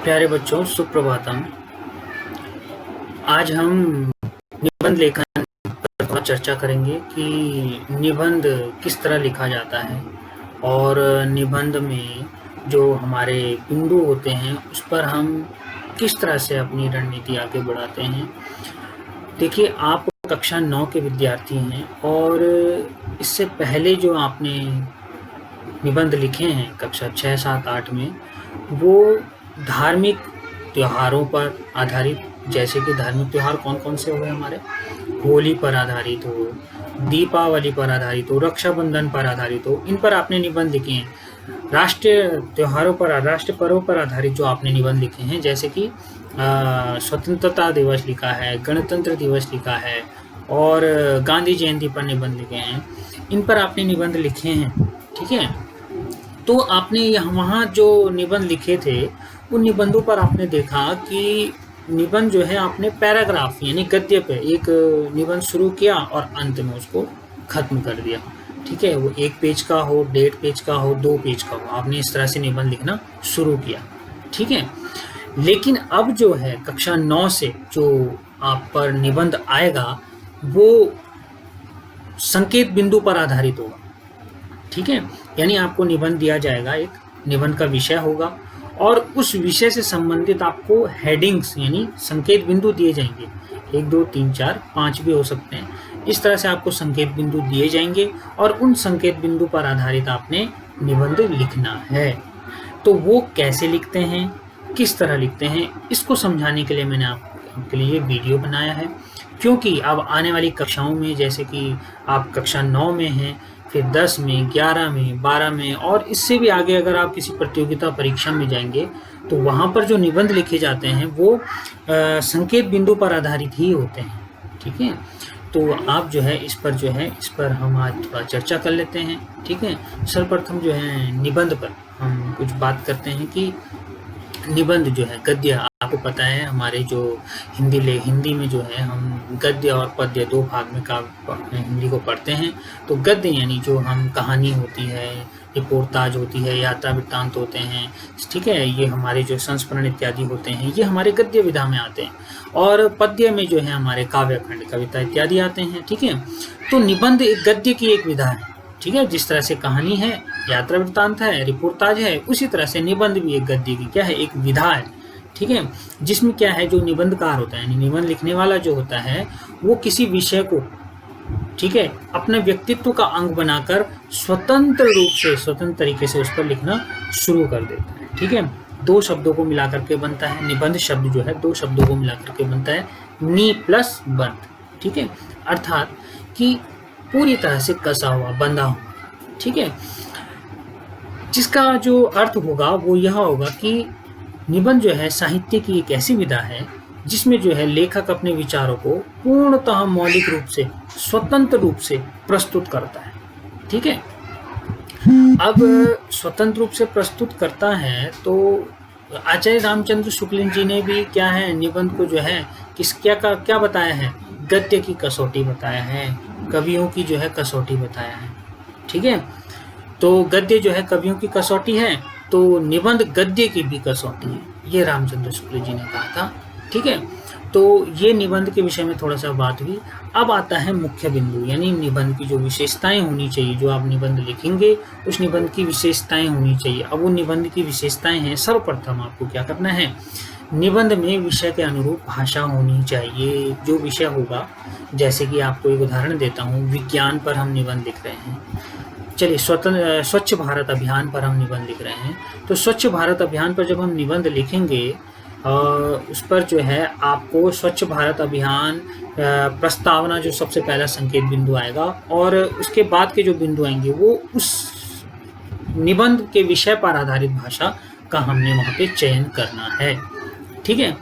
प्यारे बच्चों, सुप्रभातम। आज हम निबंध लेखन पर थोड़ा चर्चा करेंगे कि निबंध किस तरह लिखा जाता है और निबंध में जो हमारे बिंदु होते हैं उस पर हम किस तरह से अपनी रणनीति आगे बढ़ाते हैं। देखिए, आप कक्षा 9 के विद्यार्थी हैं और इससे पहले जो आपने निबंध लिखे हैं कक्षा 6, 7, 8 में, वो धार्मिक त्योहारों पर आधारित, जैसे कि धार्मिक त्योहार कौन कौन से हुए हमारे, होली पर आधारित हो, दीपावली पर आधारित हो, रक्षाबंधन पर आधारित हो, इन पर आपने निबंध लिखे हैं। राष्ट्रीय त्योहारों पर, राष्ट्रीय पर्वों पर आधारित जो आपने निबंध लिखे हैं, जैसे कि स्वतंत्रता दिवस लिखा है, गणतंत्र दिवस लिखा है और गांधी जयंती पर निबंध लिखे हैं, इन पर आपने निबंध लिखे हैं। ठीक है, तो आपने वहाँ जो निबंध लिखे थे उन निबंधों पर आपने देखा कि निबंध जो है आपने पैराग्राफ यानी गद्य पे एक निबंध शुरू किया और अंत में उसको खत्म कर दिया। ठीक है, वो 1 पेज का हो, 1.5 पेज का हो, 2 पेज का हो, आपने इस तरह से निबंध लिखना शुरू किया। ठीक है, लेकिन अब जो है कक्षा 9 से जो आप पर निबंध आएगा वो संकेत बिंदु पर आधारित होगा। ठीक है, यानी आपको निबंध दिया जाएगा, एक निबंध का विषय होगा और उस विषय से संबंधित आपको हेडिंग्स यानी संकेत बिंदु दिए जाएंगे। 1, 2, 3, 4, 5 भी हो सकते हैं। इस तरह से आपको संकेत बिंदु दिए जाएंगे और उन संकेत बिंदु पर आधारित आपने निबंध लिखना है। तो वो कैसे लिखते हैं, किस तरह लिखते हैं, इसको समझाने के लिए मैंने आपके लिए वीडियो बनाया है। क्योंकि अब आने वाली कक्षाओं में, जैसे कि आप कक्षा 9 में हैं, फिर 10 में, 11 में, 12 में और इससे भी आगे अगर आप किसी प्रतियोगिता परीक्षा में जाएंगे तो वहाँ पर जो निबंध लिखे जाते हैं वो संकेत बिंदु पर आधारित ही होते हैं। ठीक है, तो आप जो है इस पर हम आज थोड़ा चर्चा कर लेते हैं। ठीक है, सर्वप्रथम जो है निबंध पर हम कुछ बात करते हैं कि निबंध जो है गद्य, आपको पता है हमारे जो हिंदी में जो है हम गद्य और पद्य 2 भाग में हिंदी को पढ़ते हैं। तो गद्य यानी जो हम कहानी होती है, रिपोर्टाज होती है, यात्रा वृत्तांत होते हैं, ठीक है, ये हमारे जो संस्मरण इत्यादि होते हैं, ये हमारे गद्य विधा में आते हैं। और पद्य में जो है हमारे काव्यखंड, कविता इत्यादि आते हैं। ठीक है, तो निबंध एक गद्य की एक विधा है। ठीक है, जिस तरह से कहानी है, यात्रा वृत्तांत है, रिपोर्टाज है, उसी तरह से निबंध भी एक गद्य की क्या है, एक विधा है। ठीक है, जिसमें क्या है, जो निबंधकार होता है, निबंध लिखने वाला जो होता है, वो किसी विषय को, ठीक है, अपने व्यक्तित्व का अंग बनाकर स्वतंत्र तरीके से उस पर लिखना शुरू कर देता है। ठीक है, 2 शब्दों को मिलाकर के बनता है निबंध। शब्द जो है 2 शब्दों को मिलाकर के बनता है, नी प्लस बंध। ठीक है, अर्थात कि पूरी तरह से कसा हुआ, बंधा हुआ। ठीक है, जिसका जो अर्थ होगा वो यह होगा कि निबंध जो है साहित्य की एक ऐसी विधा है जिसमें जो है लेखक अपने विचारों को पूर्णतः मौलिक रूप से, स्वतंत्र रूप से प्रस्तुत करता है। ठीक है, अब स्वतंत्र रूप से प्रस्तुत करता है तो आचार्य रामचंद्र शुक्ल जी ने भी क्या है, निबंध को जो है क्या बताया है, गद्य की कसौटी बताया है, कवियों की जो है कसौटी बताया है। ठीक है, तो गद्य जो है कवियों की कसौटी है, तो निबंध गद्य की भी कसौटी है, ये रामचंद्र शुक्ल जी ने कहा था। ठीक है, तो ये निबंध के विषय में थोड़ा सा बात हुई। अब आता है मुख्य बिंदु, यानी निबंध की जो विशेषताएं होनी चाहिए, जो आप निबंध लिखेंगे उस निबंध की विशेषताएं होनी चाहिए। अब वो निबंध की विशेषताएं हैं, सर्वप्रथम आपको क्या करना है, निबंध में विषय के अनुरूप भाषा होनी चाहिए। जो विषय होगा, जैसे कि आपको एक उदाहरण देता हूँ, विज्ञान पर हम निबंध लिख रहे हैं, चलिए स्वच्छ भारत अभियान पर हम निबंध लिख रहे हैं, तो स्वच्छ भारत अभियान पर जब हम निबंध लिखेंगे उस पर जो है आपको स्वच्छ भारत अभियान प्रस्तावना जो सबसे पहला संकेत बिंदु आएगा और उसके बाद के जो बिंदु आएंगे वो उस निबंध के विषय पर आधारित भाषा का हमने वहाँ पे चयन करना है। ठीक है,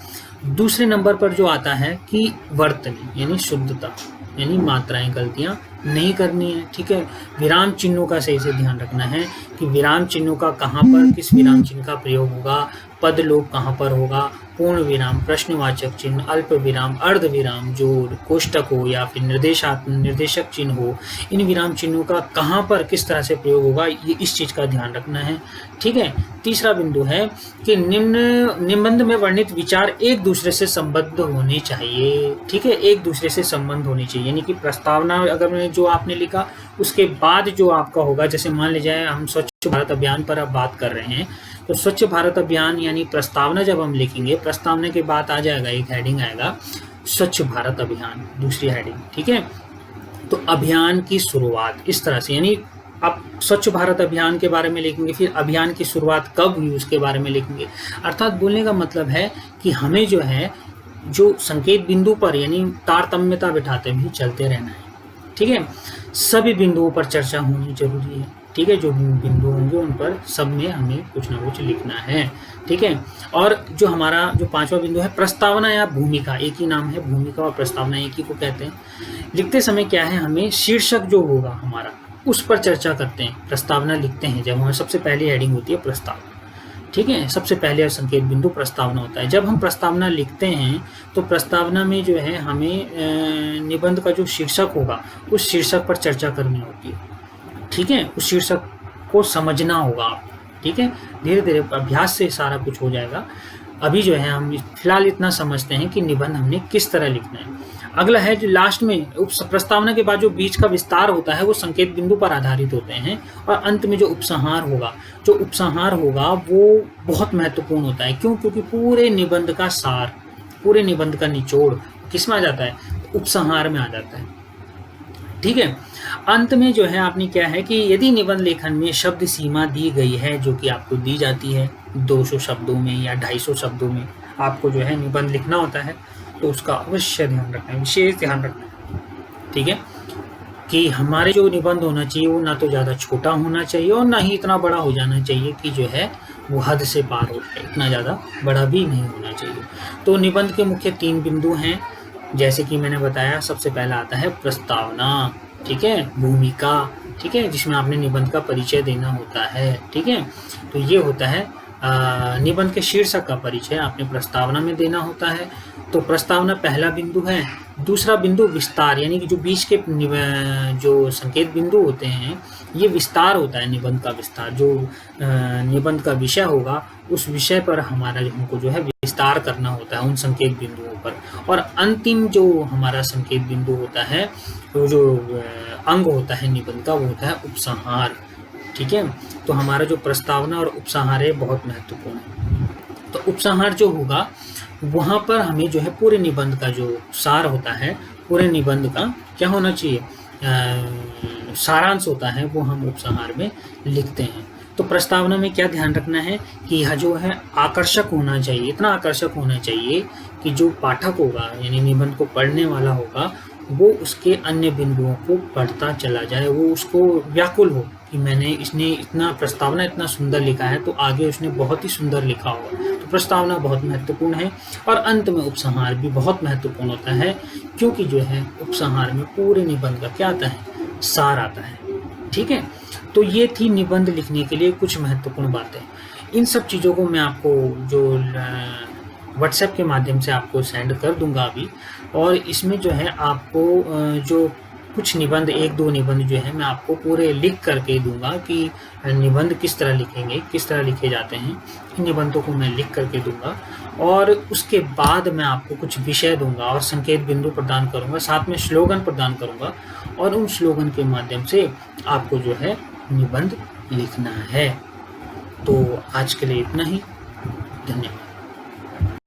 दूसरे नंबर पर जो आता है कि वर्तनी यानी शुद्धता, यानी मात्राएं, गलतियां नहीं करनी है। ठीक है, विराम चिन्हों का सही से ध्यान रखना है कि विराम चिन्हों का कहाँ पर, किस विराम चिन्ह का प्रयोग होगा, पद लोप कहाँ पर होगा, पूर्ण विराम, प्रश्नवाचक चिन्ह, अल्प विराम, अर्ध विराम, जोड़, कोष्टक हो या फिर निर्देशक चिन्ह हो, इन विराम चिन्हों का कहाँ पर किस तरह से प्रयोग होगा, ये इस चीज़ का ध्यान रखना है। ठीक है। तीसरा बिंदु है कि निबंध में वर्णित विचार एक दूसरे से संबद्ध होने चाहिए। ठीक है, एक दूसरे से संबंध होनी चाहिए, यानी कि प्रस्तावना अगर जो आपने लिखा उसके बाद जो आपका होगा, जैसे मान लीजिए हम स्वच्छ भारत अभियान पर अब बात कर रहे हैं, तो स्वच्छ भारत अभियान यानी प्रस्तावना जब हम लिखेंगे, प्रस्तावना के बाद आ जाएगा एक हेडिंग आएगा स्वच्छ भारत अभियान, दूसरी हेडिंग। ठीक है, तो अभियान की शुरुआत इस तरह से, यानी आप स्वच्छ भारत अभियान के बारे में लिखेंगे, फिर अभियान की शुरुआत कब हुई उसके बारे में लिखेंगे। अर्थात बोलने का मतलब है कि हमें जो है जो संकेत बिंदु पर यानी तारतम्यता बिठाते भी चलते रहना है। ठीक है, सभी बिंदुओं पर चर्चा होनी जरूरी है। ठीक है, जो बिंदु होंगे उन पर सब में हमें कुछ ना कुछ लिखना है। ठीक है, और जो हमारा जो पांचवा बिंदु है प्रस्तावना या भूमिका, एक ही नाम है, भूमिका और प्रस्तावना एक ही को कहते हैं। लिखते समय क्या है, हमें शीर्षक जो होगा हमारा उस पर चर्चा करते हैं। प्रस्तावना लिखते हैं जब हमारी सबसे पहली हेडिंग होती है प्रस्तावना। ठीक है, सबसे पहले संकेत बिंदु प्रस्तावना होता है। जब हम प्रस्तावना लिखते हैं तो प्रस्तावना में जो है हमें निबंध का जो शीर्षक होगा उस शीर्षक पर चर्चा करनी होती है। ठीक है, उस शीर्षक को समझना होगा। ठीक है, धीरे धीरे अभ्यास से सारा कुछ हो जाएगा। अभी जो है हम फिलहाल इतना समझते हैं कि निबंध हमने किस तरह लिखना है। अगला है जो लास्ट में प्रस्तावना के बाद जो बीच का विस्तार होता है वो संकेत बिंदु पर आधारित होते हैं, और अंत में जो उपसंहार होगा वो बहुत महत्वपूर्ण होता है। क्यों? क्योंकि पूरे निबंध का सार, पूरे निबंध का निचोड़ किस में आ जाता है, उपसंहार में आ जाता है। ठीक है, अंत में जो है आपने क्या है कि यदि निबंध लेखन में शब्द सीमा दी गई है जो कि आपको दी जाती है 200 शब्दों में या 250 शब्दों में आपको जो है निबंध लिखना होता है, तो उसका अवश्य ध्यान रखना है, विशेष ध्यान रखना है। ठीक है, कि हमारे जो निबंध होना चाहिए वो ना तो ज़्यादा छोटा होना चाहिए और ना ही इतना बड़ा हो जाना चाहिए कि जो है वो हद से पार हो जाए, इतना ज़्यादा बड़ा भी नहीं होना चाहिए। तो निबंध के मुख्य 3 बिंदु हैं, जैसे कि मैंने बताया। सबसे पहला आता है प्रस्तावना, ठीक है, भूमिका, ठीक है, जिसमें आपने निबंध का परिचय देना होता है। ठीक है, तो ये होता है निबंध के शीर्षक का परिचय आपने प्रस्तावना में देना होता है। तो प्रस्तावना पहला बिंदु है। दूसरा बिंदु विस्तार, यानी कि जो बीच के जो संकेत बिंदु होते हैं ये विस्तार होता है, निबंध का विस्तार। जो निबंध का विषय होगा उस विषय पर हमारा हमको जो है विस्तार करना होता है उन संकेत बिंदुओं पर। और अंतिम जो हमारा संकेत बिंदु होता है, तो जो अंग होता है निबंध का, वो होता है उपसंहार। ठीक है, तो हमारा जो प्रस्तावना और उपसंहार है बहुत महत्वपूर्ण है। तो उपसंहार जो होगा वहाँ पर हमें जो है पूरे निबंध का जो सार होता है, पूरे निबंध का क्या होना चाहिए, सारांश होता है, वो हम उपसंहार में लिखते हैं। तो प्रस्तावना में क्या ध्यान रखना है कि यह जो है आकर्षक होना चाहिए, इतना आकर्षक होना चाहिए कि जो पाठक होगा यानी निबंध को पढ़ने वाला होगा वो उसके अन्य बिंदुओं को पढ़ता चला जाए, वो उसको व्याकुल हो कि इसने इतना प्रस्तावना इतना सुंदर लिखा है, तो आगे उसने बहुत ही सुंदर लिखा होगा। तो प्रस्तावना बहुत महत्वपूर्ण है। और अंत में उपसंहार भी बहुत महत्वपूर्ण होता है, क्योंकि जो है उपसंहार में पूरे निबंध का क्या आता है, सार आता है। ठीक है, तो ये थी निबंध लिखने के लिए कुछ महत्वपूर्ण बातें। इन सब चीज़ों को मैं आपको जो व्हाट्सएप के माध्यम से आपको सेंड कर दूंगा अभी। और इसमें जो है आपको जो कुछ निबंध, 1-2 निबंध जो है मैं आपको पूरे लिख करके दूंगा कि निबंध किस तरह लिखेंगे, किस तरह लिखे जाते हैं। इन निबंधों को मैं लिख करके दूंगा और उसके बाद मैं आपको कुछ विषय दूंगा और संकेत बिंदु प्रदान करूंगा, साथ में स्लोगन प्रदान करूंगा, और उन स्लोगन के माध्यम से आपको जो है निबंध लिखना है। तो आज के लिए इतना ही, धन्यवाद।